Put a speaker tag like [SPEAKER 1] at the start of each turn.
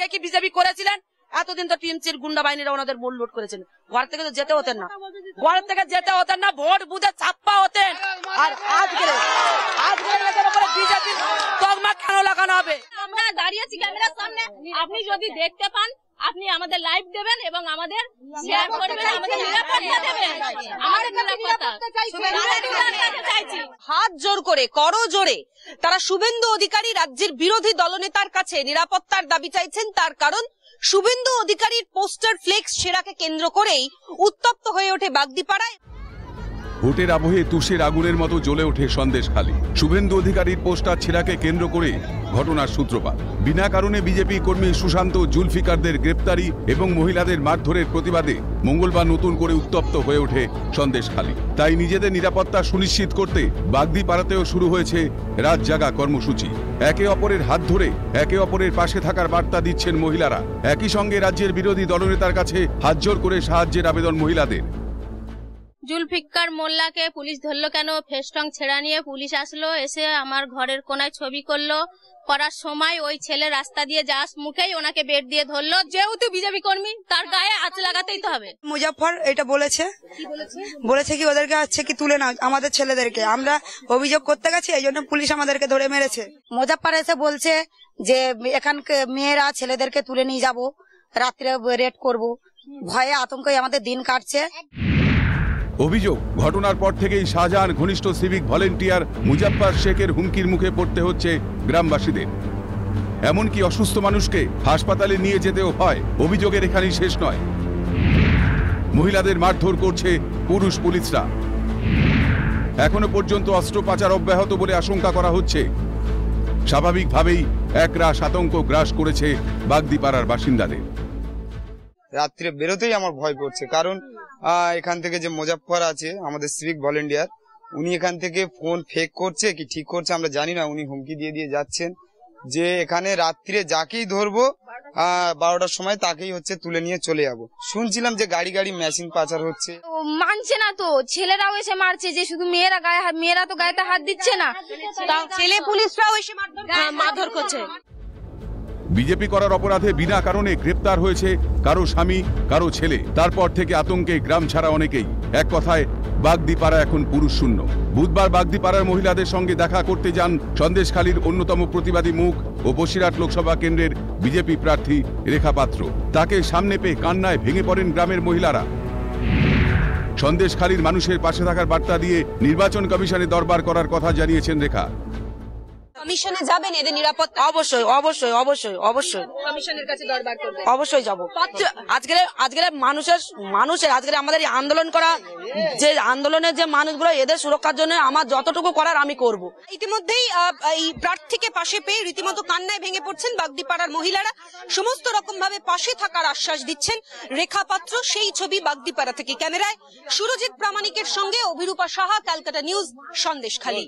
[SPEAKER 1] আগে কি বিজেপি করেছিলেন? এতদিন তো টিএমসির গুন্ডা বাহিনীরা ওনাদের মূল লুট করেছেন। ঘর থেকে তো যেতে হতেন না, ঘর থেকে যেতে হতেন না, ভোট বুঝে ছাপ্পা হতেন। আর আজকে বিজেপি তকমা কেন লাগানো হবে?
[SPEAKER 2] আমরা দাঁড়িয়ে আছি ক্যামেরার সামনে, আপনি যদি দেখতে পান আপনি আমাদের লাইভ দেবেন এবং আমাদের শেয়ার করবেন, আমাদের নিরাপত্তা দেবেন, আমাদের নিরাপত্তা চাইছি।
[SPEAKER 3] হাত জোর করে করজোড়ে তারা শুভেন্দু অধিকারী রাজ্যের বিরোধী দলনেতার কাছে নিরাপত্তার দাবি চাইছেন। তার কারণ শুভেন্দু অধিকারীর পোস্টার ফ্লেক্স ছেঁড়াকে কেন্দ্র করেই উত্তপ্ত হয়ে ওঠে বাগদিপাড়ায়।
[SPEAKER 4] ভোটের আবহে তুষের আগুনের মতো জ্বলে ওঠে সন্দেশখালী। শুভেন্দু অধিকারীর পোস্টার ছেঁড়াকে কেন্দ্র করে ঘটনার সূত্রপাত। বিনা কারণে বিজেপি কর্মী সুশান্ত জুলফিকারদের গ্রেপ্তারি এবং মহিলাদের মারধরের প্রতিবাদে মঙ্গলবার নতুন করে উত্তপ্ত হয়ে ওঠে সন্দেশখালী। তাই নিজেদের নিরাপত্তা সুনিশ্চিত করতে বাগদিপাড়াতেও শুরু হয়েছে রাত জাগা কর্মসূচি। একে অপরের হাত ধরে একে অপরের পাশে থাকার বার্তা দিচ্ছেন মহিলারা। একই সঙ্গে রাজ্যের বিরোধী দলনেতার কাছে হাতজোড় করে সাহায্যের আবেদন মহিলাদের।
[SPEAKER 2] জুলফিকার মোল্লাকে পুলিশ ধরলো কেন? ফেস্টং ছেড়া নিয়ে পুলিশ আসলো, এসে আমার ঘরের কোনায় ছবি করলো। করার সময় ওই ছেলে রাস্তা দিয়ে যাস মুখেই ওনাকে বেড দিয়ে ধরলো। যেহেতু বিজেপি কর্মী তার গায়ে হাত লাগাতেই তো হবে।
[SPEAKER 5] মুজাফফর এটা বলেছে কি ওদেরকে হচ্ছে কি তুলে নাও আমাদের ছেলেদেরকে, আমরা অভিযোগ করতে গেছি এই জন্য পুলিশ আমাদেরকে ধরে মেরেছে।
[SPEAKER 3] মুজাফফর এসে বলছে যে এখানকার মেয়েরা ছেলেদেরকে তুলে নিয়ে যাব, রাত্রে রেড করব, ভয়ে আতঙ্কে আমাদের দিন কাটছে।
[SPEAKER 4] অভিযোগ, ঘটনার পর থেকেই শাহজাহান ঘনিষ্ঠ সিভিক ভলেন্টিয়ার মুজাফফর শেখের হুমকির মুখে পড়তে হচ্ছে গ্রামবাসীদের। এমনকি অসুস্থ মানুষকে হাসপাতালে নিয়ে যেতেও হয়। অভিযোগের এখানেই শেষ নয়, মহিলাদের মারধর করছে পুরুষ পুলিশরা। এখনো পর্যন্ত অস্ত্র পাচার অব্যাহত বলে আশঙ্কা করা হচ্ছে। স্বাভাবিকভাবেই একরাশ আতঙ্ক গ্রাস করেছে বাগদিপাড়ার বাসিন্দাদের।
[SPEAKER 6] রাত্রে বেরোতেই আমার ভয় করছে, কারণ এখান থেকে যে মুজাফফর আছে আমাদের সিভিক ভলেন্টিয়ার, উনি এখান থেকে ফোন ফেক করছে কি ঠিক করছে আমরা জানি না। উনি হুমকি দিয়ে যাচ্ছেন যে এখানে রাত্রে যাকেই ধরবো 12টার সময় তাকেই হচ্ছে তুলে নিয়ে চলে যাবো। শুনছিলাম যে গাড়ি মেশিন পাচার হচ্ছে।
[SPEAKER 2] মানছে না তো, ছেলেরাও এসে মারছে, যে শুধু মেয়েরা তো গায়েতে হাত দিচ্ছে না,
[SPEAKER 3] ছেলে পুলিশরাও এসে মারধর করছে।
[SPEAKER 4] বিজেপি করার অপরাধে বিনা কারণে গ্রেপ্তার হয়েছে কারো স্বামী, কারো ছেলে। তারপর থেকে আতঙ্কে গ্রাম ছাড়া অনেকেই। এক কথায় বাগদিপাড়া এখন পুরুষ শূন্য। বুধবার বাগদিপাড়ার মহিলাদের সঙ্গে দেখা করতে যান সন্দেশখালীর অন্যতম প্রতিবাদী মুখ ও বসিরহাট লোকসভা কেন্দ্রের বিজেপি প্রার্থী রেখা পাত্র। তাকে সামনে পেয়ে কান্নায় ভেঙে পড়েন গ্রামের মহিলারা। সন্দেশখালীর মানুষের পাশে থাকার বার্তা দিয়ে নির্বাচন কমিশনে দরবার করার কথা জানিয়েছেন রেখা।
[SPEAKER 3] কমিশনে যাবেন এদের নিরাপত্তা?
[SPEAKER 1] অবশ্যই অবশ্যই অবশ্যই অবশ্যই
[SPEAKER 3] কমিশনের কাছে দরবার করবেন?
[SPEAKER 1] অবশ্যই যাবো। আজকে মানুষের আজকে আমাদের আন্দোলন করা, যে আন্দোলনের যে মানুষগুলো, এদের সুরক্ষার জন্য আমার যতটুকু করার আমি করব।
[SPEAKER 3] ইতিমধ্যেই এই প্রার্থীকে পাশে পেয়ে রীতিমতো কান্নায় ভেঙে পড়ছেন বাগদিপাড়ার মহিলারা। সমস্ত রকম ভাবে পাশে থাকার আশ্বাস দিচ্ছেন রেখা পাত্র। সেই ছবি বাগদিপাড়া থেকে। ক্যামেরায় সুরজিৎ প্রামাণিকের সঙ্গে অভিরূপা সাহা, ক্যালকাটা নিউজ, সন্দেশখালী।